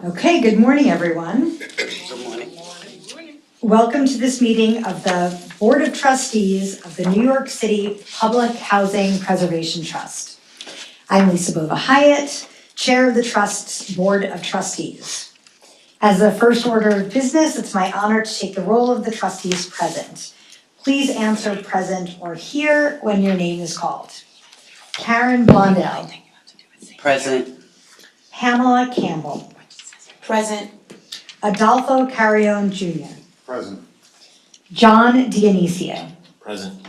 Okay, good morning, everyone. Good morning. Welcome to this meeting of the Board of Trustees of the New York City Public Housing Preservation Trust. I'm Lisa Bova Hyatt, Chair of the Trust's Board of Trustees. As the first order of business, it's my honor to take the role of the trustees present. Please answer present or here when your name is called. Karen Blondell. Present. Pamela Campbell. Present. Adolfo Carrion Jr. Present. John Dionisio. Present.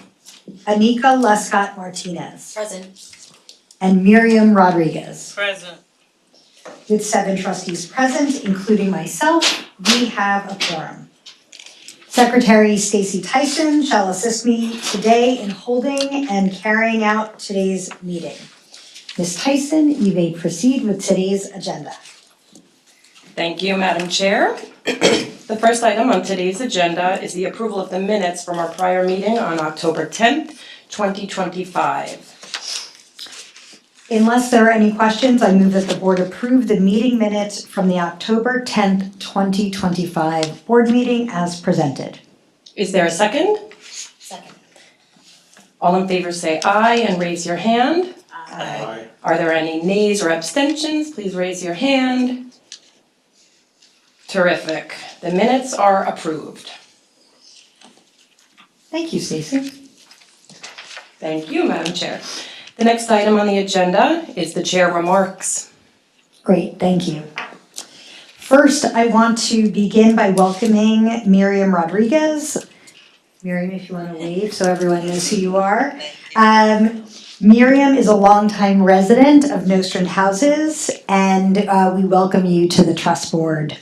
Anika Lescott Martinez. Present. And Miriam Rodriguez. Present. With 7 trustees present, including myself, we have a quorum. Secretary Stacy Tyson shall assist me today in holding and carrying out today's meeting. Ms. Tyson, you may proceed with today's agenda. Thank you, Madam Chair. The first item on today's agenda is the approval of the minutes from our prior meeting on October 10th, 2025. Unless there are any questions, I move that the board approve the meeting minutes from the October 10th, 2025 board meeting as presented. Is there a second? Second. All in favor say aye and raise your hand. Aye. Are there any nays or abstentions? Please raise your hand. Terrific. The minutes are approved. Thank you, Stacy. Thank you, Madam Chair. The next item on the agenda is the chair remarks. Great, thank you. First, I want to begin by welcoming Miriam Rodriguez. Miriam, if you want to wave so everyone knows who you are. Miriam is a longtime resident of Nostrand Houses, and we welcome you to the trust board.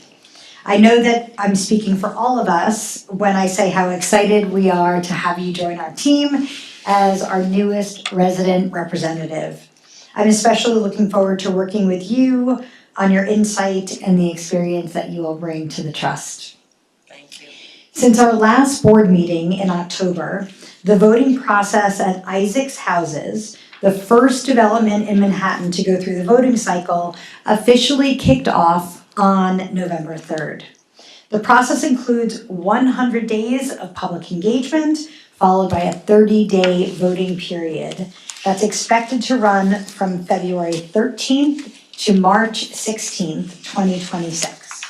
I know that I'm speaking for all of us when I say how excited we are to have you join our team as our newest resident representative. I'm especially looking forward to working with you on your insight and the experience that you will bring to the trust. Thank you. Since our last board meeting in October, the voting process at Isaac's Houses, the first development in Manhattan to go through the voting cycle, officially kicked off on November 3rd. The process includes 100 days of public engagement, followed by a 30-day voting period that's expected to run from February 13th to March 16th, 2026.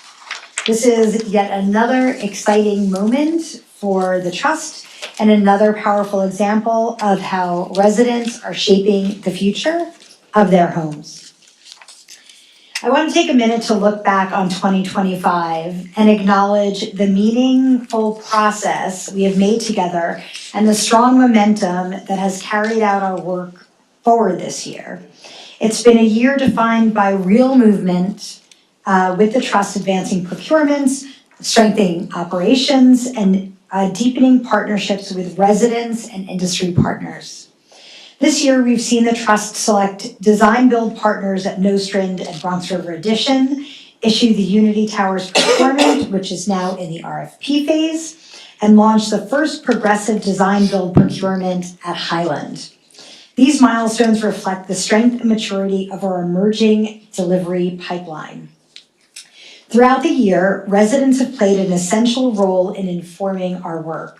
This is yet another exciting moment for the trust and another powerful example of how residents are shaping the future of their homes. I want to take a minute to look back on 2025 and acknowledge the meaningful process we have made together and the strong momentum that has carried out our work forward this year. It's been a year defined by real movement with the trust advancing procurements, strengthening operations, and deepening partnerships with residents and industry partners. This year, we've seen the trust select design-build partners at Nostrand and Bronx River Addition, issue the Unity Towers procurement, which is now in the RFP phase, and launch the first progressive design-build procurement at Highland. These milestones reflect the strength and maturity of our emerging delivery pipeline. Throughout the year, residents have played an essential role in informing our work.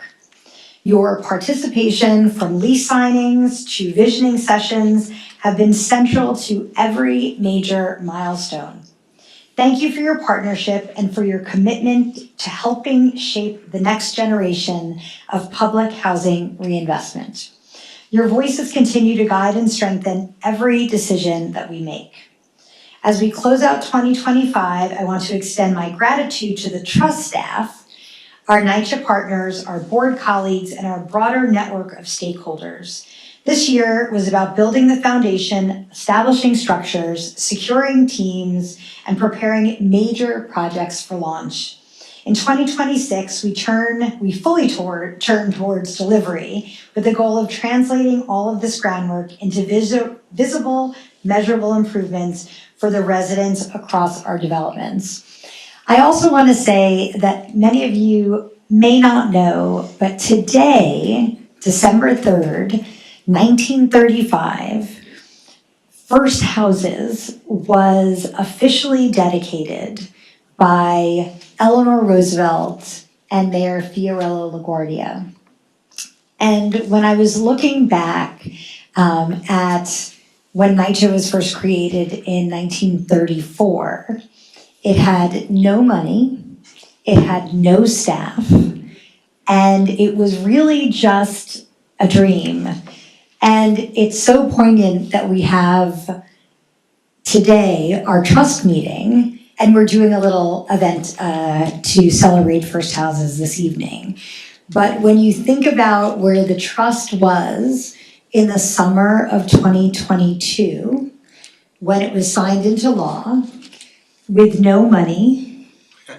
Your participation from lease signings to visioning sessions have been central to every major milestone. Thank you for your partnership and for your commitment to helping shape the next generation of public housing reinvestment. Your voices continue to guide and strengthen every decision that we make. As we close out 2025, I want to extend my gratitude to the trust staff, our NYCHA partners, our board colleagues, and our broader network of stakeholders. This year was about building the foundation, establishing structures, securing teams, and preparing major projects for launch. In 2026, we fully turn towards delivery with the goal of translating all of this groundwork into visible, measurable improvements for the residents across our developments. I also want to say that many of you may not know, but today, December 3rd, 1935, First Houses was officially dedicated by Eleanor Roosevelt and Mayor Fiorello LaGuardia. And when I was looking back at when NYCHA was first created in 1934, it had no money, it had no staff, and it was really just a dream. And it's so poignant that we have today our trust meeting, and we're doing a little event to celebrate First Houses this evening. But when you think about where the trust was in the summer of 2022, when it was signed into law, with no money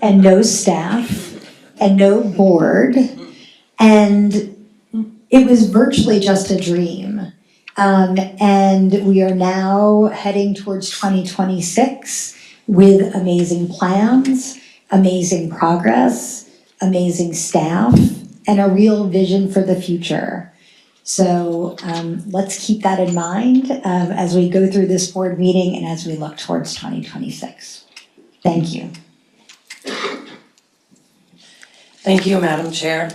and no staff and no board, and it was virtually just a dream. And we are now heading towards 2026 with amazing plans, amazing progress, amazing staff, and a real vision for the future. So let's keep that in mind as we go through this board meeting and as we look towards 2026. Thank you. Thank you, Madam Chair.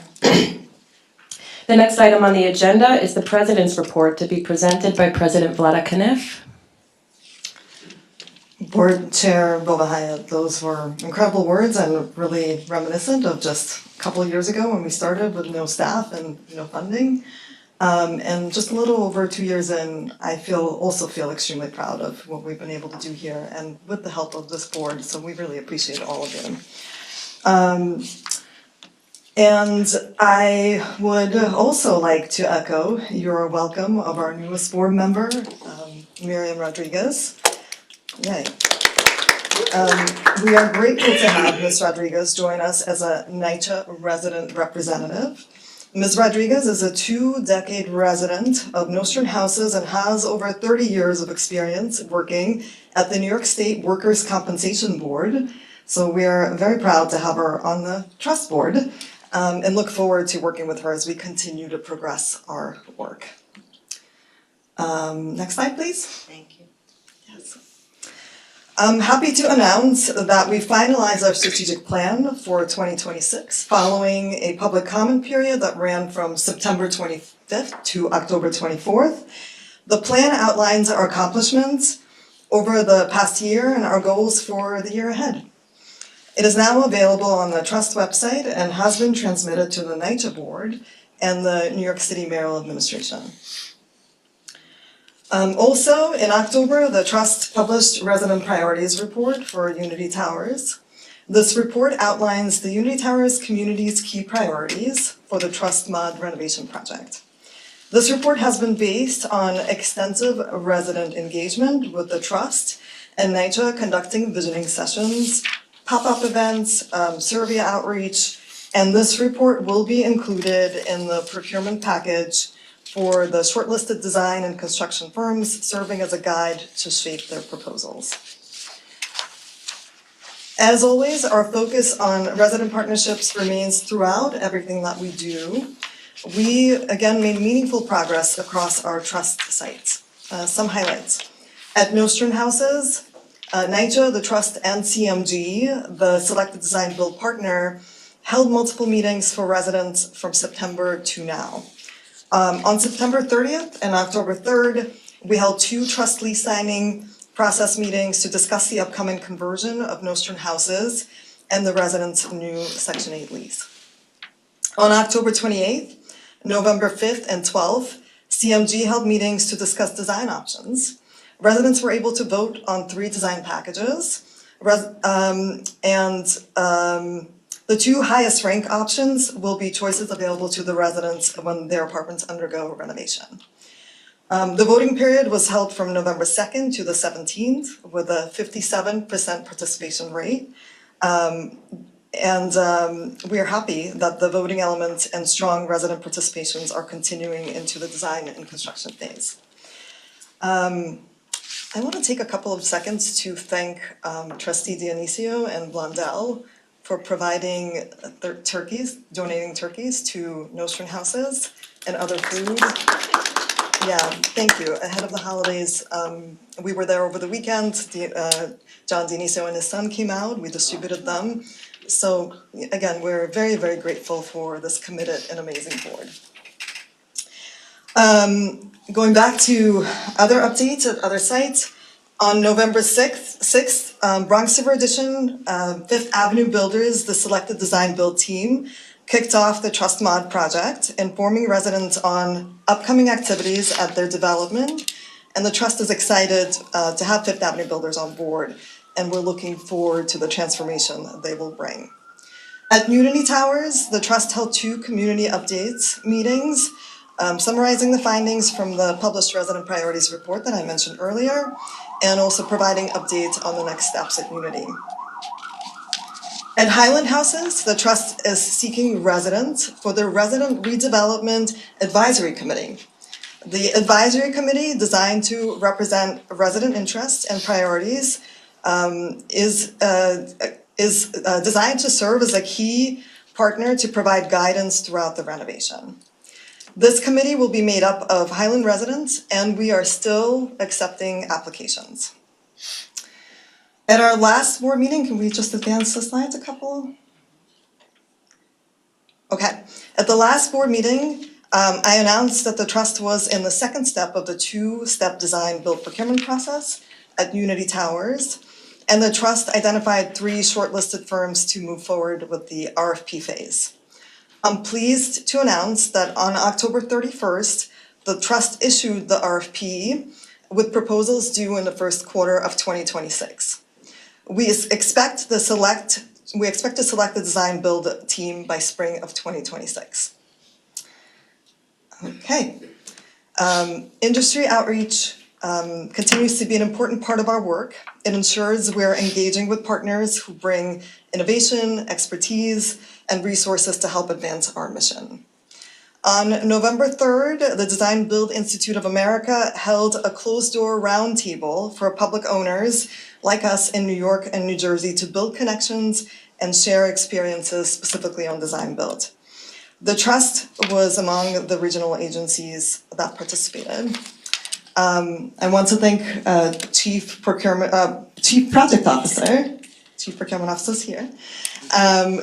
The next item on the agenda is the President's Report to be presented by President Vlada Kanev. Board Chair Bovahaya, those were incredible words and really reminiscent of just a couple of years ago when we started with no staff and no funding. And just a little over 2 years in, I also feel extremely proud of what we've been able to do here and with the help of this board, so we really appreciate all of you. And I would also like to echo your welcome of our newest board member, Miriam Rodriguez. Yay. We are grateful to have Ms. Rodriguez join us as a NYCHA resident representative. Ms. Rodriguez is a 2-decade resident of Nostrand Houses and has over 30 years of experience working at the New York State Workers' Compensation Board. So we are very proud to have her on the trust board and look forward to working with her as we continue to progress our work. Next slide, please. Thank you. Yes. I'm happy to announce that we finalized our strategic plan for 2026 following a public comment period that ran from September 25th to October 24th. The plan outlines our accomplishments over the past year and our goals for the year ahead. It is now available on the Trust website and has been transmitted to the NYCHA board and the New York City Mayoral Administration. Also, in October, the Trust published Resident Priorities Report for Unity Towers. This report outlines the Unity Towers community's key priorities for the Trust Mod renovation project. This report has been based on extensive resident engagement with the Trust and NYCHA conducting visioning sessions, pop-up events, survey outreach, and this report will be included in the procurement package for the shortlisted design and construction firms, serving as a guide to shape their proposals. As always, our focus on resident partnerships remains throughout everything that we do. We, again, made meaningful progress across our trust sites. Some highlights. At Nostrand Houses, NYCHA, the Trust, and CMG, the selected design build partner, held multiple meetings for residents from September to now. On September 30th and October 3rd, we held 2 trust lease signing process meetings to discuss the upcoming conversion of Nostrand Houses and the residents' new Section 8 lease. On October 28th, November 5th, and 12th, CMG held meetings to discuss design options. Residents were able to vote on 3 design packages, the 2 highest rank options will be choices available to the residents when their apartments undergo renovation. The voting period was held from November 2nd to the 17th with a 57% participation rate. We are happy that the voting elements and strong resident participations are continuing into the design and construction phase. I want to take a couple of seconds to thank Trustee Dionisio and Blondell for providing donating turkeys to Nostrand Houses and other food. Yeah, thank you. Ahead of the holidays, we were there over the weekend. John Dionisio and his son came out, we distributed them. So again, we're very, very grateful for this committed and amazing board. Going back to other updates at other sites, on November 6th, Bronx River Edition, Fifth Avenue Builders, the selected design build team, kicked off the Trust Mod project, informing residents on upcoming activities at their development. And the Trust is excited to have Fifth Avenue Builders on board, and we're looking forward to the transformation they will bring. At Unity Towers, the Trust held 2 community updates meetings, summarizing the findings from the published resident priorities report that I mentioned earlier, and also providing updates on the next steps at Unity. At Highland Houses, the Trust is seeking residents for the Resident Redevelopment Advisory Committee. The advisory committee, designed to represent resident interests and priorities, is designed to serve as a key partner to provide guidance throughout the renovation. This committee will be made up of Highland residents, and we are still accepting applications. At our last board meeting, can we just advance the slides a couple? Okay, at the last board meeting, I announced that the Trust was in the second step of the 2-step design build procurement process at Unity Towers, and the Trust identified 3 shortlisted firms to move forward with the RFP phase. I'm pleased to announce that on October 31st, the Trust issued the RFP with proposals due in the first quarter of 2026. We expect to select the design build team by spring of 2026. Okay. Industry outreach continues to be an important part of our work. It ensures we're engaging with partners who bring innovation, expertise, and resources to help advance our mission. On November 3rd, the Design Build Institute of America held a closed-door roundtable for public owners like us in New York and New Jersey to build connections and share experiences specifically on design build. The Trust was among the regional agencies that participated. I want to thank Chief Procurement Officer's here,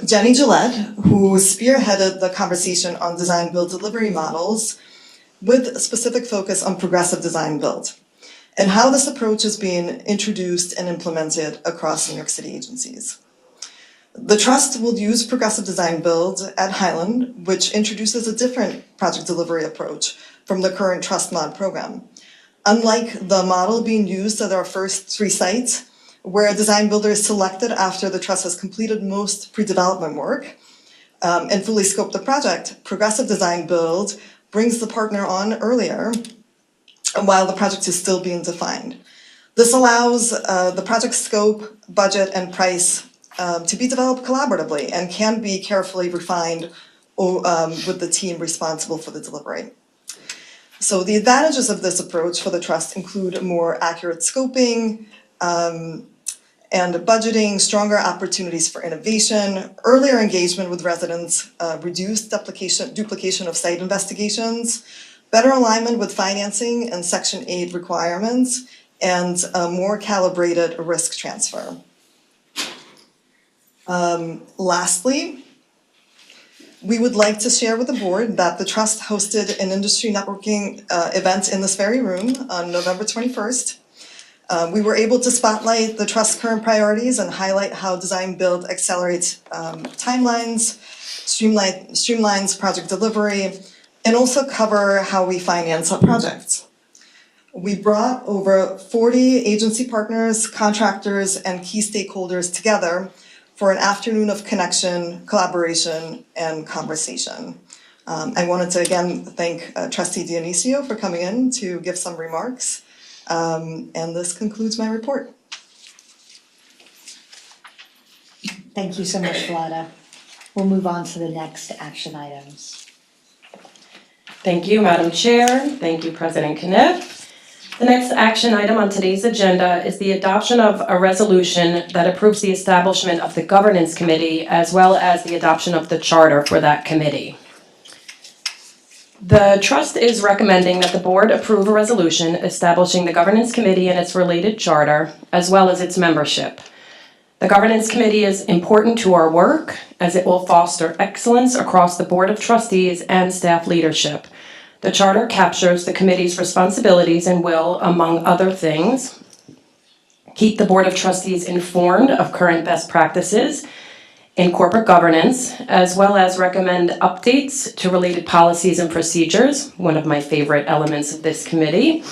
Jenny Gillette, who spearheaded the conversation on design build delivery models with a specific focus on progressive design build and how this approach is being introduced and implemented across New York City agencies. The Trust will use progressive design build at Highland, which introduces a different project delivery approach from the current Trust Mod program. Unlike the model being used at our first 3 sites, where a design builder is selected after the Trust has completed most pre-development work and fully scoped the project, progressive design build brings the partner on earlier while the project is still being defined. This allows the project scope, budget, and price to be developed collaboratively and can be carefully refined with the team responsible for the delivery. So the advantages of this approach for the Trust include more accurate scoping and budgeting, stronger opportunities for innovation, earlier engagement with residents, reduced duplication of site investigations, better alignment with financing and Section 8 requirements, and a more calibrated risk transfer. Lastly, we would like to share with the board that the Trust hosted an industry networking event in this very room on November 21st. We were able to spotlight the Trust's current priorities and highlight how design build accelerates timelines, streamlines project delivery, and also cover how we finance our projects. We brought over 40 agency partners, contractors, and key stakeholders together for an afternoon of connection, collaboration, and conversation. I wanted to again thank Trustee Dionisio for coming in to give some remarks. And this concludes my report. Thank you so much, Vlada. We'll move on to the next action items. Thank you, Madam Chair. Thank you, President Kniff. The next action item on today's agenda is the adoption of a resolution that approves the establishment of the Governance Committee as well as the adoption of the charter for that committee. The trust is recommending that the board approve a resolution establishing the governance committee and its related charter, as well as its membership. The governance committee is important to our work as it will foster excellence across the board of trustees and staff leadership. The charter captures the committee's responsibilities and will, among other things, keep the board of trustees informed of current best practices in corporate governance, as well as recommend updates to related policies and procedures, one of my favorite elements of this committee.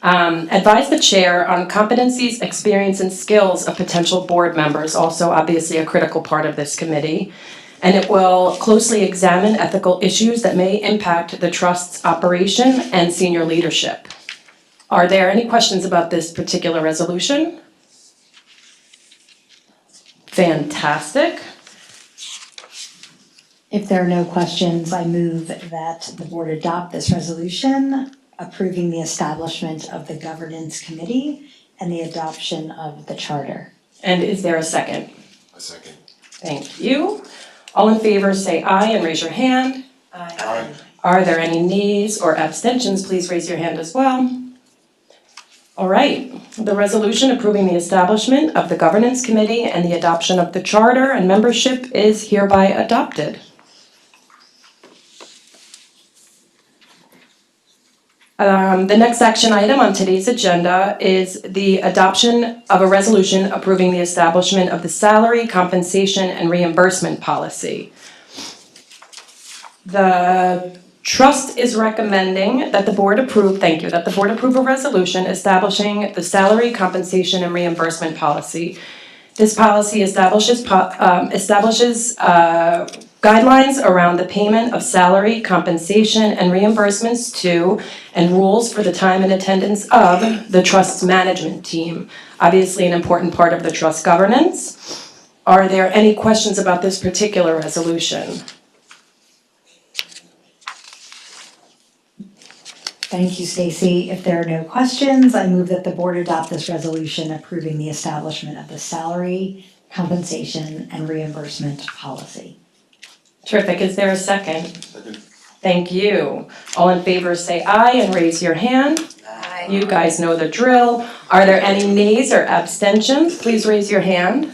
Advise the chair on competencies, experience, and skills of potential board members, also obviously a critical part of this committee. And it will closely examine ethical issues that may impact the trust's operation and senior leadership. Are there any questions about this particular resolution? Fantastic. If there are no questions, I move that the board adopt this resolution approving the establishment of the governance committee and the adoption of the charter. And is there a second? A second. Thank you. All in favor say aye and raise your hand. Aye. Are there any nays or abstentions? Please raise your hand as well. All right, the resolution approving the establishment of the governance committee and the adoption of the charter and membership is hereby adopted. The next action item on today's agenda is the adoption of a resolution approving the establishment of the salary, compensation, and reimbursement policy. The trust is recommending that the board approve, that the board approve a resolution establishing the salary, compensation, and reimbursement policy. This policy establishes guidelines around the payment of salary, compensation, and reimbursements to, and rules for the time and attendance of the trust's management team. Obviously an important part of the trust governance. Are there any questions about this particular resolution? Thank you, Stacy. If there are no questions, I move that the board adopt this resolution approving the establishment of the salary, compensation, and reimbursement policy. Terrific, is there a second? Second. Thank you. All in favor say aye and raise your hand. Aye. You guys know the drill. Are there any nays or abstentions? Please raise your hand.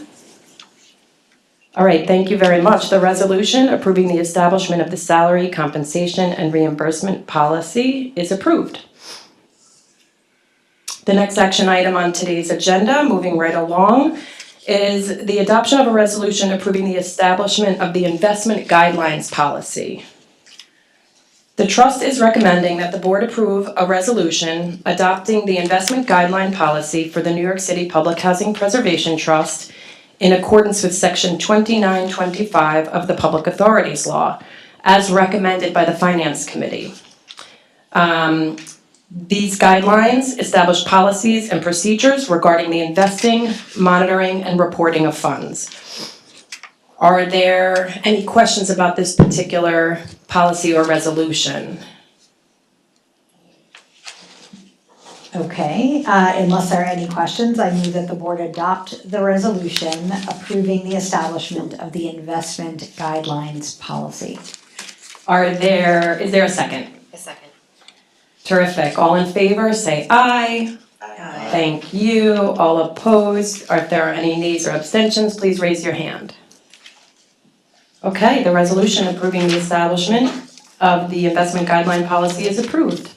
All right, thank you very much. The resolution approving the establishment of the salary, compensation, and reimbursement policy is approved. The next action item on today's agenda, moving right along, is the adoption of a resolution approving the establishment of the investment guidelines policy. The trust is recommending that the board approve a resolution adopting the investment guideline policy for the New York City Public Housing Preservation Trust in accordance with Section 2925 of the Public Authorities Law, as recommended by the Finance Committee. These guidelines establish policies and procedures regarding the investing, monitoring, and reporting of funds. Are there any questions about this particular policy or resolution? Okay, unless there are any questions, I move that the board adopt the resolution approving the establishment of the investment guidelines policy. Is there a second? A second. Terrific. All in favor, say aye. Aye. Thank you. All opposed, or if there are any nays or abstentions, please raise your hand. Okay, the resolution approving the establishment of the investment guideline policy is approved.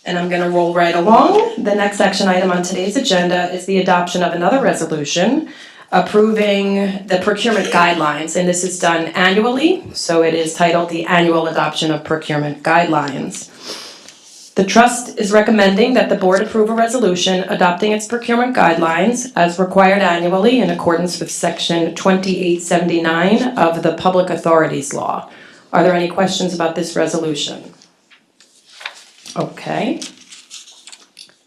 And I'm gonna roll right along. The next action item on today's agenda is the adoption of another resolution approving the procurement guidelines, and this is done annually, so it is titled the Annual Adoption of Procurement Guidelines. The trust is recommending that the board approve a resolution adopting its procurement guidelines as required annually in accordance with Section 2879 of the Public Authorities Law. Are there any questions about this resolution? Okay.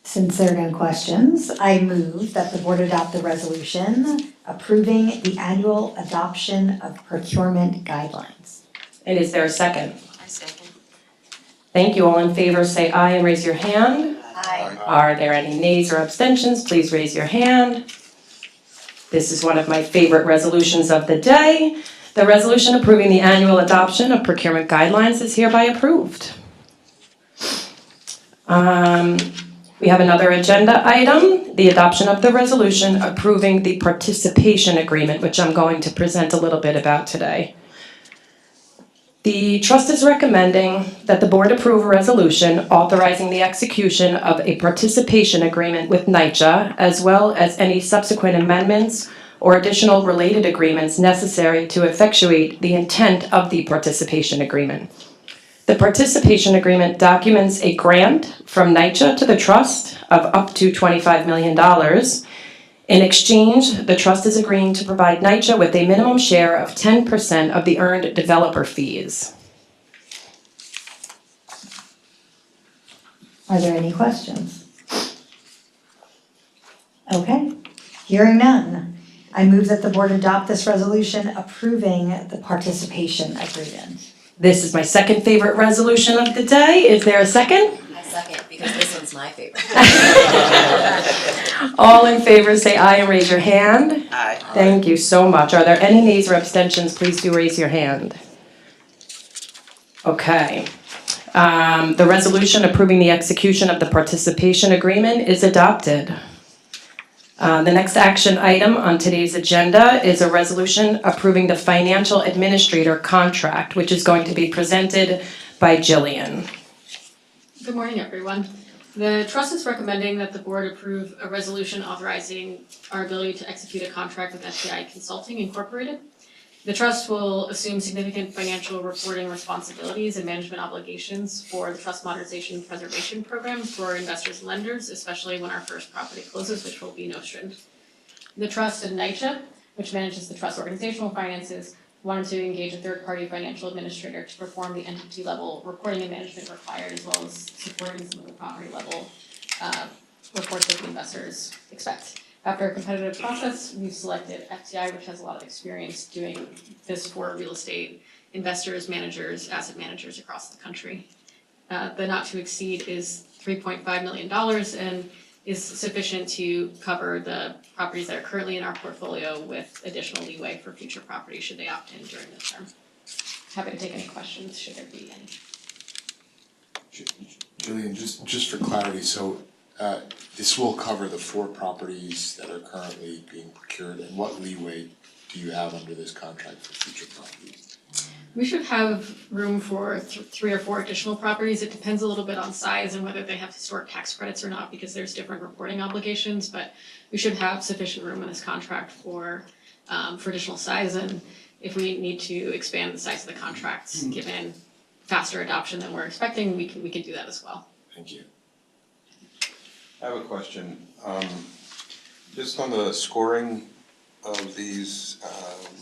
Since there are no questions, I move that the board adopt the resolution approving the annual adoption of procurement guidelines. And is there a second? I second. Thank you. All in favor say aye and raise your hand. Aye. Are there any nays or abstentions? Please raise your hand. This is one of my favorite resolutions of the day. The resolution approving the annual adoption of procurement guidelines is hereby approved. We have another agenda item, the adoption of the resolution approving the participation agreement, which I'm going to present a little bit about today. The trust is recommending that the board approve a resolution authorizing the execution of a participation agreement with NYCHA, as well as any subsequent amendments or additional related agreements necessary to effectuate the intent of the participation agreement. The participation agreement documents a grant from NYCHA to the trust of up to $25 million. In exchange, the trust is agreeing to provide NYCHA with a minimum share of 10% of the earned developer fees. Are there any questions? Okay, hearing none. I move that the board adopt this resolution approving the participation agreement. This is my second favorite resolution of the day. Is there a second? I second, because this one's my favorite. All in favor say aye and raise your hand. Aye. Thank you so much. Are there any nays or abstentions? Please do raise your hand. Okay. The resolution approving the execution of the participation agreement is adopted. The next action item on today's agenda is a resolution approving the financial administrator contract, which is going to be presented by Jillian. Good morning, everyone. The trust is recommending that the board approve a resolution authorizing our ability to execute a contract with FTI Consulting Incorporated. The trust will assume significant financial reporting responsibilities and management obligations for the Trust Modernization Preservation Program for investors and lenders, especially when our first property closes, which will be Nostrand. The trust and NYCHA, which manages the trust organizational finances, wanted to engage a third-party financial administrator to perform the entity-level reporting and management required, as well as supporting some of the property-level reports that the investors expect. After a competitive process, we've selected FTI, which has a lot of experience doing this for real estate investors, managers, asset managers across the country. The not to exceed is $3.5 million and is sufficient to cover the properties that are currently in our portfolio with additional leeway for future properties should they opt in during the term. Happy to take any questions, should there be any. Jillian, just for clarity, so this will cover the 4 properties that are currently being procured, and what leeway do you have under this contract for future properties? We should have room for 3 or 4 additional properties. It depends a little bit on size and whether they have historic tax credits or not, because there's different reporting obligations, but we should have sufficient room in this contract for additional size, and if we need to expand the size of the contracts, given faster adoption than we're expecting, we can do that as well. Thank you. I have a question. Just on the scoring of these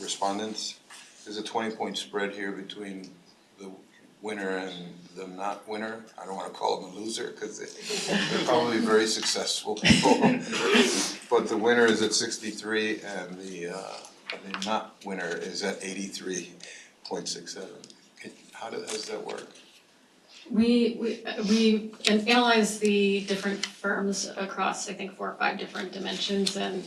respondents, there's a 20-point spread here between the winner and the not winner. I don't wanna call them a loser, cause they're probably very successful people. But the winner is at 63 and the not winner is at 83.67. How does that work? We analyzed the different firms across, I think, 4 or 5 different dimensions, and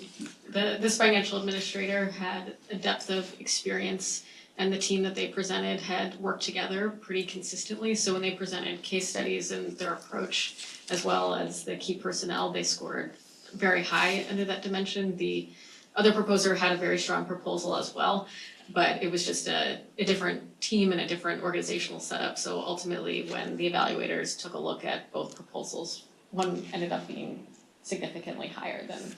this financial administrator had a depth of experience, and the team that they presented had worked together pretty consistently. So when they presented case studies and their approach, as well as the key personnel, they scored very high under that dimension. The other proposer had a very strong proposal as well, but it was just a different team and a different organizational setup. So ultimately, when the evaluators took a look at both proposals, one ended up being significantly higher than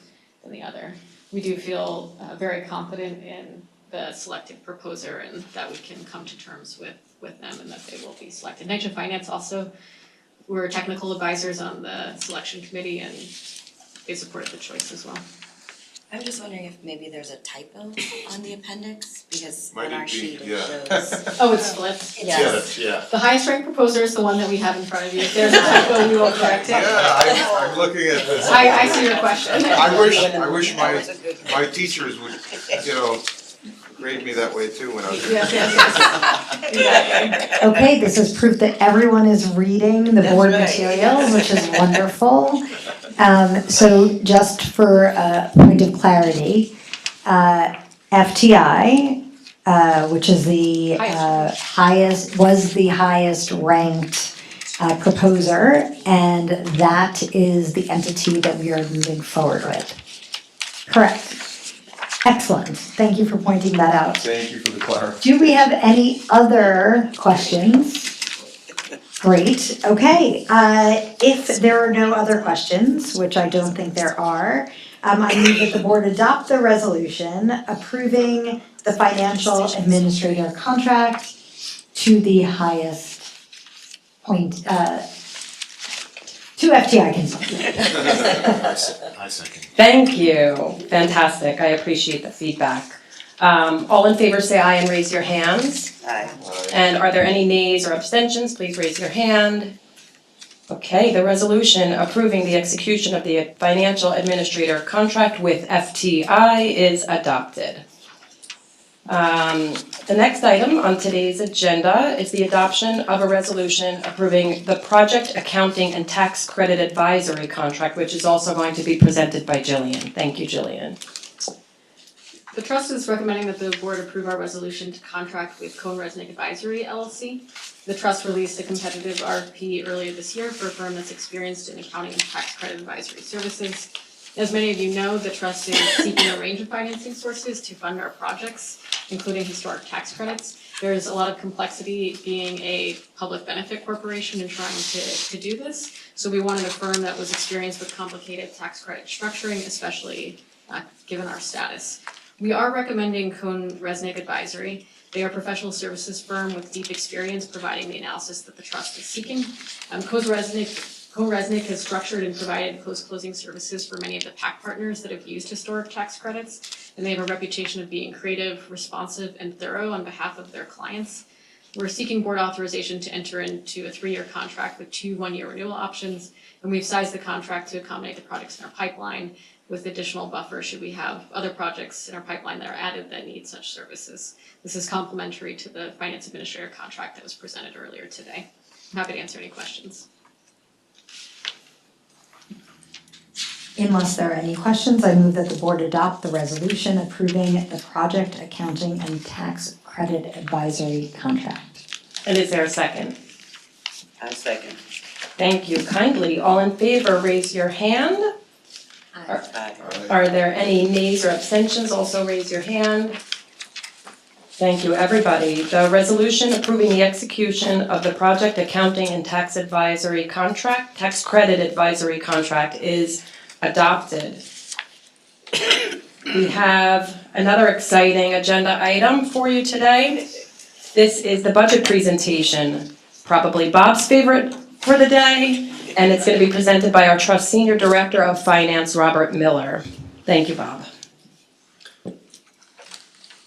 the other. We do feel very confident in the selected proposer and that we can come to terms with them and that they will be selected. NYCHA Finance also, we're technical advisors on the selection committee, and they supported the choice as well. I'm just wondering if maybe there's a typo on the appendix, because Might on our be, sheet it yeah. shows. Oh, it's split. Yes. Yeah. The highest ranked proposer is the one that we have in front of you. If there's a typo, we will correct it. Yeah, I'm looking at this. I see your question. I wish That was a good my teachers would, grade me that way too when I was. Yes, exactly. Okay, this is proof that everyone is reading the board right. materials, which is wonderful. So just for a point of clarity, FTI which is the was the highest ranked proposer, and that is the entity that we are moving forward with. Correct. Excellent. Thank you for pointing that out. Thank you for the clarity. Do we have any other questions? Great, okay. If there are no other questions, which I don't think there are, I move that the board adopt the resolution approving the financial administrator contract to the highest point, to FTI Consulting. I second. Thank you, fantastic, I appreciate the feedback. All in favor say aye and raise your hands. Aye. And are there any nays or abstentions? Please raise your hand. Okay, the resolution approving the execution of the financial administrator contract with FTI is adopted. The next item on today's agenda is the adoption of a resolution approving the project accounting and tax credit advisory contract, which is also going to be presented by Jillian. Thank you, Jillian. The trust is recommending that the board approve our resolution to contract with Cohn-Resnick Advisory LLC. The trust released a competitive RFP earlier this year for a firm that's experienced in accounting and tax credit advisory services. As many of you know, the trust is seeking a range of financing sources to fund our projects, including historic tax credits. There's a lot of complexity being a public benefit corporation and trying to do this. So we wanted a firm that was experienced with complicated tax credit structuring, especially given our status. We are recommending Cohn-Resnick Advisory. They are a professional services firm with deep experience providing the analysis that the trust is seeking. Cohn-Resnick has structured and provided post-closing services for many of the PAC partners that have used historic tax credits, and they have a reputation of being creative, responsive, and thorough on behalf of their clients. We're seeking board authorization to enter into a 3-year contract with 2 one-year renewal options, and we've sized the contract to accommodate the projects in our pipeline with additional buffer should we have other projects in our pipeline that are added that need such services. This is complementary to the finance administrator contract that was presented earlier today. I'm happy to answer any questions. Unless there are any questions, I move that the board adopt the resolution approving the project accounting and tax credit advisory contract. And is there a second? I second. Thank you kindly. All in favor, raise your hand. Aye. Are there any nays or abstentions? Also raise your hand. Thank you, everybody. The resolution approving the execution of the project accounting and tax advisory contract, tax credit advisory contract is adopted. We have another exciting agenda item for you today. This is the budget presentation, probably Bob's favorite for the day, and it's going to be presented by our Trust Senior Director of Finance, Robert Miller. Thank you, Bob.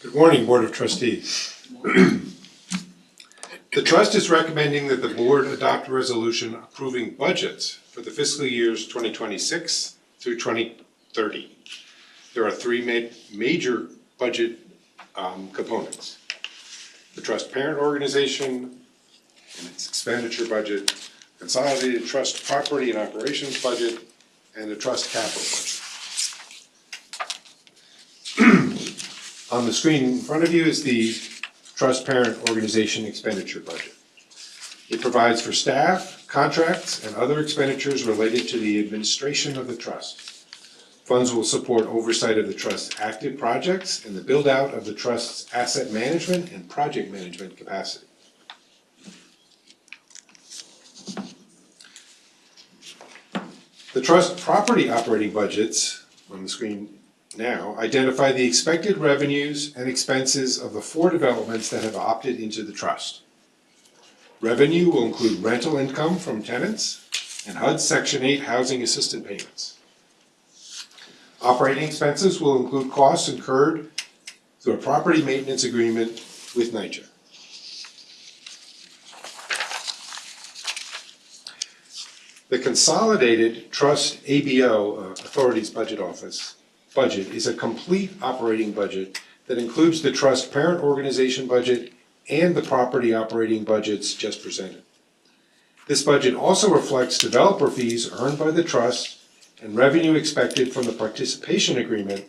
Good morning, Board of Trustees. The Trust is recommending that the Board adopt a resolution approving budgets for the fiscal years 2026 through 2030. There are 3 major budget components: the Trust parent organization and its expenditure budget, consolidated Trust property and operations budget, and the Trust capital budget. On the screen in front of you is the Trust parent organization expenditure budget. It provides for staff, contracts, and other expenditures related to the administration of the Trust. Funds will support oversight of the Trust's active projects and the build-out of the Trust's asset management and project management capacity. The Trust property operating budgets, on the screen now, identify the expected revenues and expenses of the 4 developments that have opted into the Trust. Revenue will include rental income from tenants and HUD Section 8 housing assistance payments. Operating expenses will include costs incurred through a property maintenance agreement with NYCHA. The consolidated Trust ABO, Authorities Budget Office, budget is a complete operating budget that includes the Trust parent organization budget and the property operating budgets just presented. This budget also reflects developer fees earned by the Trust and revenue expected from the participation agreement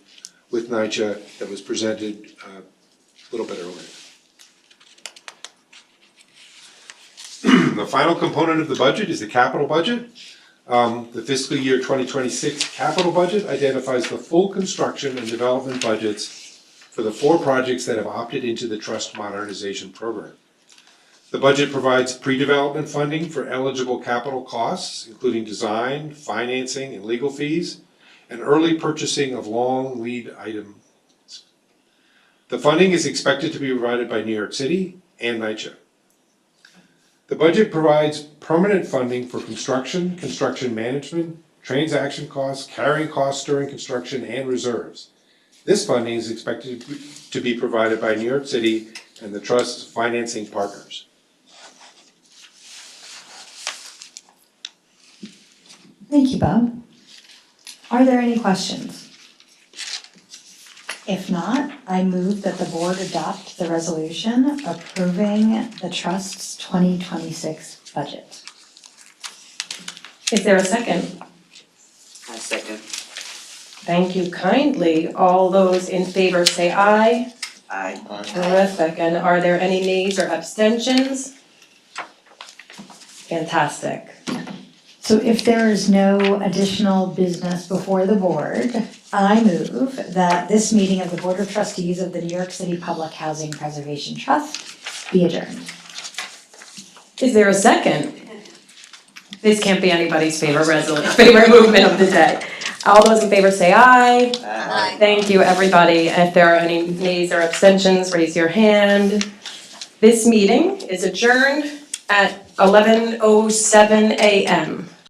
with NYCHA that was presented little bit earlier. The final component of the budget is the capital budget. The fiscal year 2026 capital budget identifies the full construction and development budgets for the 4 projects that have opted into the trust modernization program. The budget provides pre-development funding for eligible capital costs, including design, financing, and legal fees, and early purchasing of long lead items. The funding is expected to be provided by New York City and NYCHA. The budget provides permanent funding for construction, construction management, transaction costs, carrying costs during construction, and reserves. This funding is expected to be provided by New York City and the Trust's financing partners. Thank you, Bob. Are there any questions? If not, I move that the board adopt the resolution approving the Trust's 2026 budget. Is there a second? I second. Thank you kindly. All those in favor say aye. Aye. Terrific. And are there any nays or abstentions? Fantastic. So if there is no additional business before the board, I move that this meeting of the Board of Trustees of the New York City Public Housing Preservation Trust be adjourned. Is there a second? This can't be anybody's favorite movement of the day. All those in favor say aye. Aye. Thank you, everybody. If there are any nays or abstentions, raise your hand. This meeting is adjourned at 11:07 a.m.